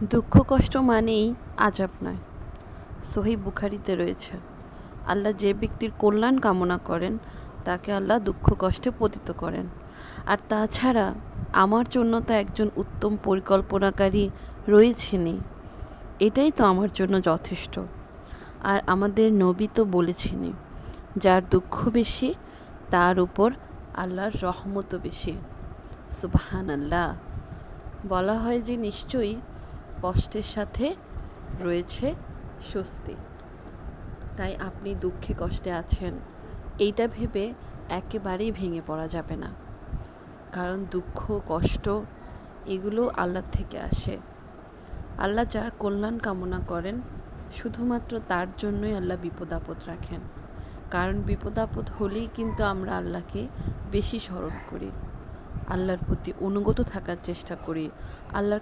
দুঃখ কষ্ট মানেই আযাব নয়। সহিহ বুখারীতে রয়েছে, আল্লাহ যে ব্যক্তির কল্যাণ কামনা করেন তাকে আল্লাহ দুঃখ কষ্টে পতিত করেন। আর তাছাড়া আমার জন্য তো একজন উত্তম পরিকল্পনাকারী রয়েছেনই, এটাই তো আমার জন্য যথেষ্ট। আর আমাদের নবী তো বলেছেনই, যার দুঃখ বেশি তার উপর আল্লাহর রহমতও বেশি। সুবহানাল্লাহ। বলা হয় যে নিশ্চয়ই কষ্টের সাথে রয়েছে স্বস্তি। তাই আপনি দুঃখে কষ্টে আছেন এইটা ভেবে একেবারেই ভেঙে পড়া যাবে না, কারণ দুঃখ কষ্ট এগুলো আল্লাহর থেকে আসে। আল্লাহ যার কল্যাণ কামনা করেন শুধুমাত্র তার জন্যই আল্লাহ বিপদ আপদ রাখেন, কারণ বিপদ আপদ হলেই কিন্তু আমরা আল্লাহকে বেশি স্মরণ করি, আল্লাহর প্রতি অনুগত থাকার চেষ্টা করি, আল্লাহর